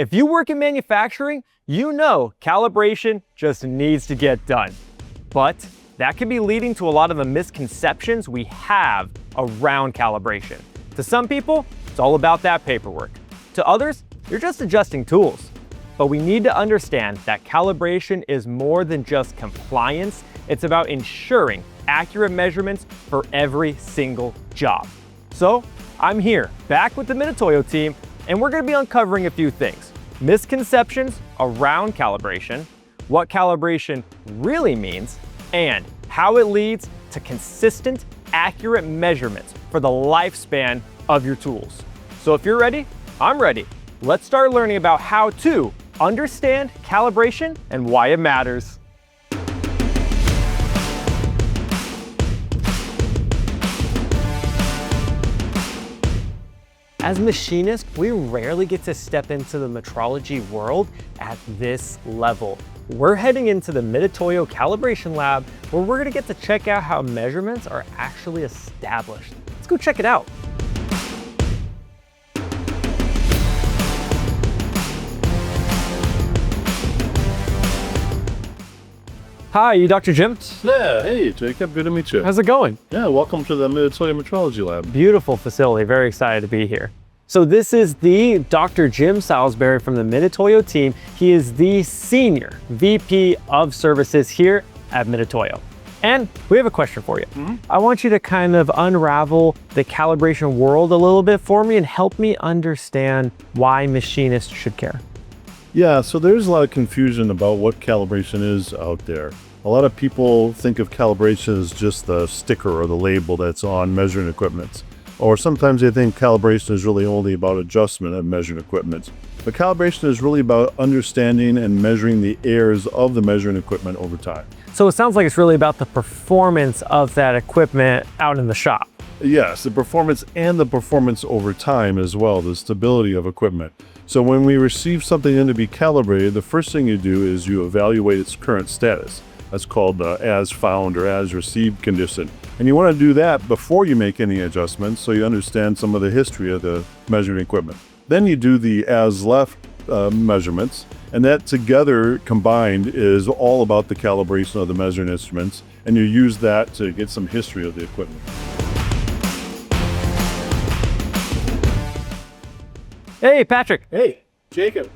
If you work in manufacturing, you know calibration just needs to get done. But that can be leading to a lot of the misconceptions we have around calibration. To some people, it's all about that paperwork. To others, you're just adjusting tools. But we need to understand that calibration is more than just compliance. It's about ensuring accurate measurements for every single job. So I'm here, back with the Mitutoyo team, and we're gonna be uncovering a few things. Misconceptions around calibration, what calibration really means, and how it leads to consistent, accurate measurements for the lifespan of your tools. So if you're ready, I'm ready. Let's start learning about how to understand calibration and why it matters. As machinists, we rarely get to step into the metrology world at this level. We're heading into the Mitutoyo calibration lab where we're gonna get to check out how measurements are actually established. Let's go check it out. Hi, you Dr. Jim? Yeah, hey Jacob, good to meet you. How's it going? Yeah, welcome to the Mitutoyo Metrology Lab. Beautiful facility, very excited to be here. So this is the Dr. Jim Salsbury from the Mitutoyo team. He is the Senior VP of Services here at Mitutoyo. And we have a question for you. I want you to kind of unravel the calibration world a little bit for me and help me understand why machinists should care. Yeah, so there's a lot of confusion about what calibration is out there. A lot of people think of calibration as just the sticker or the label that's on measuring equipment. Or sometimes they think calibration is really only about adjustment of measuring equipment. But calibration is really about understanding and measuring the errors of the measuring equipment over time. So it sounds like it's really about the performance of that equipment out in the shop. Yes, the performance and the performance over time as well, the stability of equipment. So when we receive something in to be calibrated, the first thing you do is you evaluate its current status. That's called the as found or as received condition. And you want to do that before you make any adjustments so you understand some of the history of the measuring equipment. Then you do the as left measurements, and that together combined is all about the calibration of the measuring instruments, and you use that to get some history of the equipment. Hey, Patrick. Hey, Jacob.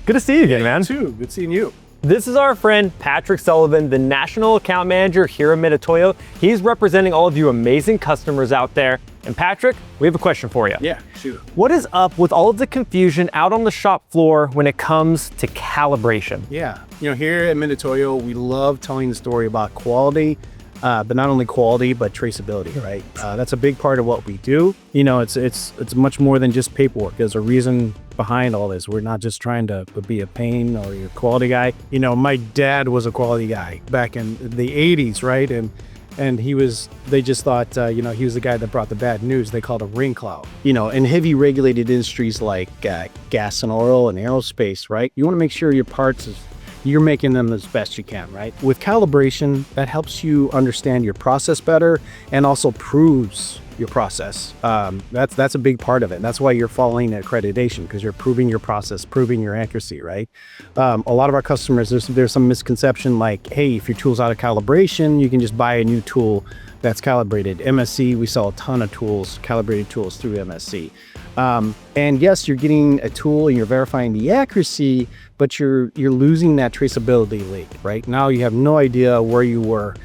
Good to see you again, man. Too. Good seeing you. This is our friend Patrick Sullivan, the National Account Manager here at Mitutoyo. He's representing all of you amazing customers out there. And Patrick, we have a question for you. Yeah, shoot. What is up with all of the confusion out on the shop floor when it comes to calibration? Yeah, here at Mitutoyo, we love telling the story about quality, but not only quality, but traceability, right? That's a big part of what we do. It's much more than just paperwork. There's a reason behind all this. We're not just trying to be a pain or your quality guy. My dad was a quality guy back in the 80s, right? And they just thought, he was the guy that brought the bad news. They called him ring cloud. In heavy regulated industries like gas and oil and aerospace, right? You want to make sure your parts you're making them as best you can, right? With calibration, that helps you understand your process better and also proves your process. That's a big part of it. That's why you're following accreditation, because you're proving your process, proving your accuracy, right? A lot of our customers, there's some misconception like, hey, if your tool's out of calibration, you can just buy a new tool that's calibrated. MSC, we sell a ton of tools, calibrated tools through MSC. And yes, you're getting a tool and you're verifying the accuracy, but you're losing that traceability link, right? Now you have no idea where you were.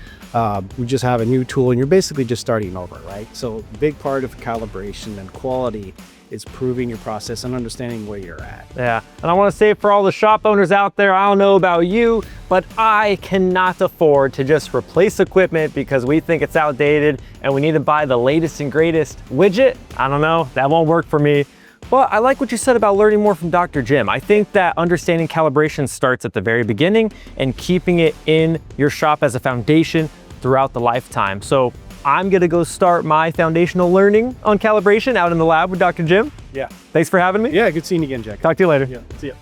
We just have a new tool and you're basically just starting over, right? So big part of calibration and quality is proving your process and understanding where you're at. Yeah, and I want to say for all the shop owners out there, I don't know about you, but I cannot afford to just replace equipment because we think it's outdated and we need to buy the latest and greatest widget. I don't know, that won't work for me. But I like what you said about learning more from Dr. Jim. I think that understanding calibration starts at the very beginning and keeping it in your shop as a foundation throughout the lifetime. So I'm gonna go start my foundational learning on calibration out in the lab with Dr. Jim. Yeah. Thanks for having me. Yeah, good seeing you again, Jack. Talk to you later. Yeah, see ya.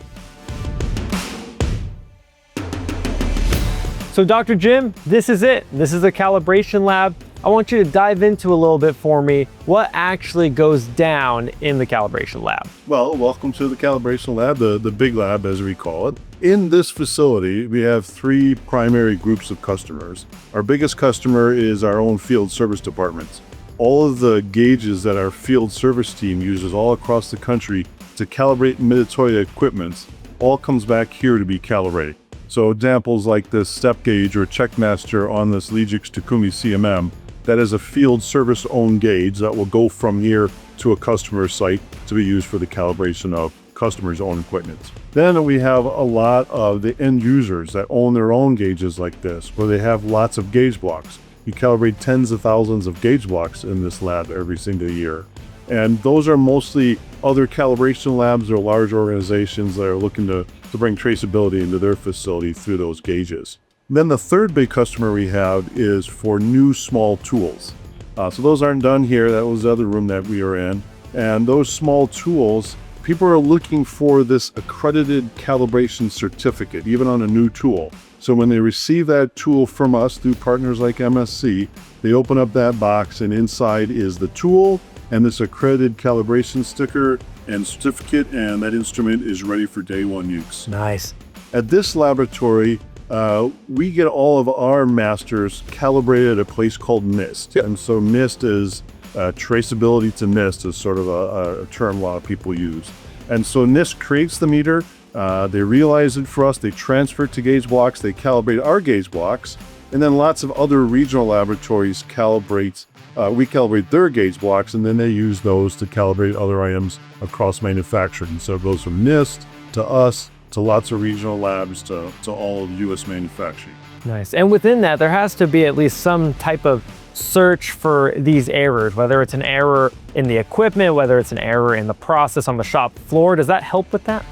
So Dr. Jim, this is it. This is a calibration lab I want you to dive into a little bit for me what actually goes down in the calibration lab. Well, welcome to the calibration lab, the big lab as we call it. In this facility, we have three primary groups of customers. Our biggest customer is our own field service departments. All of the gauges that our field service team uses all across the country to calibrate Mitutoyo equipment all comes back here to be calibrated. So examples like this step gauge or checkmaster on this Legix Takumi CMM, that is a field service owned gauge that will go from here to a customer site to be used for the calibration of customers' own equipment. Then we have a lot of the end users that own their own gauges like this, where they have lots of gauge blocks. We calibrate tens of thousands of gauge blocks in this lab every single year. And those are mostly other calibration labs or large organizations that are looking to bring traceability into their facility through those gauges. Then the third big customer we have is for new small tools. So those aren't done here. That was the other room that we are in. And those small tools, people are looking for this accredited calibration certificate, even on a new tool. So when they receive that tool from us through partners like MSC, they open up that box and inside is the tool and this accredited calibration sticker and certificate, and that instrument is ready for day one use. Nice. At this laboratory, we get all of our masters calibrated at a place called NIST. And so NIST is traceability to NIST is sort of a term a lot of people use. And so NIST creates the meter, they realize it for us, they transfer it to gauge blocks, they calibrate our gauge blocks, and then lots of other regional laboratories calibrate, we calibrate their gauge blocks, and then they use those to calibrate other items across manufacturing. So it goes from NIST to us, to lots of regional labs, to all of US manufacturing. Nice. And within that, there has to be at least some type of search for these errors, whether it's an error in the equipment, whether it's an error in the process on the shop floor. Does that help with that?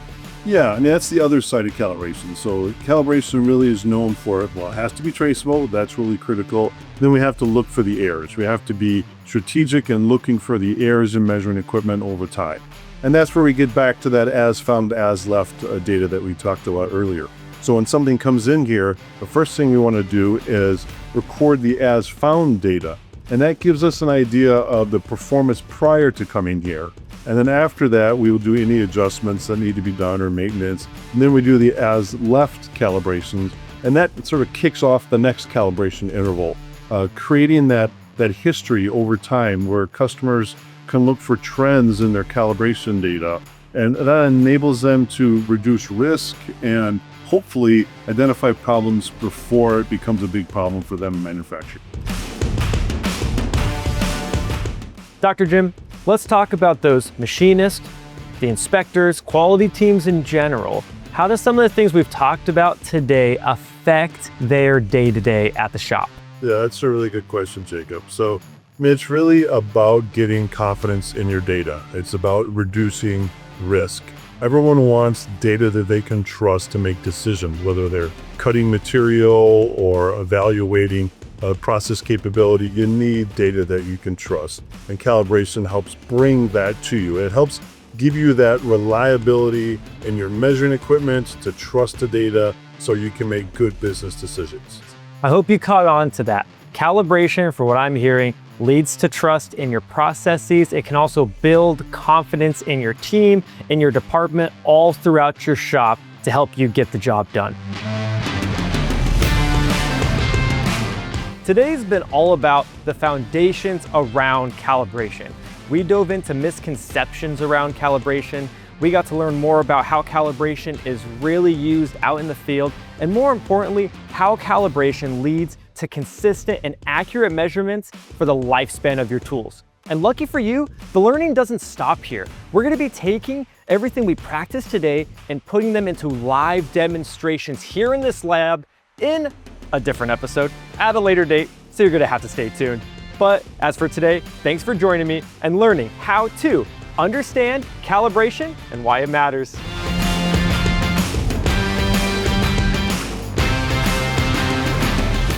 Yeah, and that's the other side of calibration. So calibration really is known for, well, it has to be traceable. That's really critical. Then we have to look for the errors. We have to be strategic in looking for the errors in measuring equipment over time. And that's where we get back to that as found, as left data that we talked about earlier. So when something comes in here, the first thing we want to do is record the as found data. And that gives us an idea of the performance prior to coming here. And then after that, we will do any adjustments that need to be done or maintenance. And then we do the as left calibrations. And that sort of kicks off the next calibration interval, creating that history over time where customers can look for trends in their calibration data. And that enables them to reduce risk and hopefully identify problems before it becomes a big problem for them in manufacturing. Dr. Jim, let's talk about those machinists, the inspectors, quality teams in general. How does some of the things we've talked about today affect their day-to-day at the shop? Yeah, that's a really good question, Jacob. So it's really about getting confidence in your data. It's about reducing risk. Everyone wants data that they can trust to make decisions, whether they're cutting material or evaluating process capability. You need data that you can trust, and calibration helps bring that to you. It helps give you that reliability in your measuring equipment to trust the data so you can make good business decisions. I hope you caught on to that. Calibration, for what I'm hearing, leads to trust in your processes. It can also build confidence in your team, in your department, all throughout your shop to help you get the job done. Today's been all about the foundations around calibration. We dove into misconceptions around calibration. We got to learn more about how calibration is really used out in the field, and more importantly, how calibration leads to consistent and accurate measurements for the lifespan of your tools. And lucky for you, the learning doesn't stop here. We're gonna be taking everything we practiced today and putting them into live demonstrations here in this lab in a different episode at a later date, so you're gonna have to stay tuned. But as for today, thanks for joining me and learning how to understand calibration and why it matters.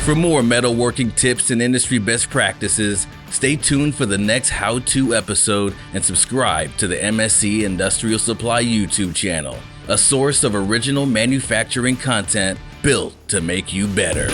For more metalworking tips and industry best practices, stay tuned for the next how-to episode and subscribe to the MSC Industrial Supply YouTube channel, a source of original manufacturing content built to make you better.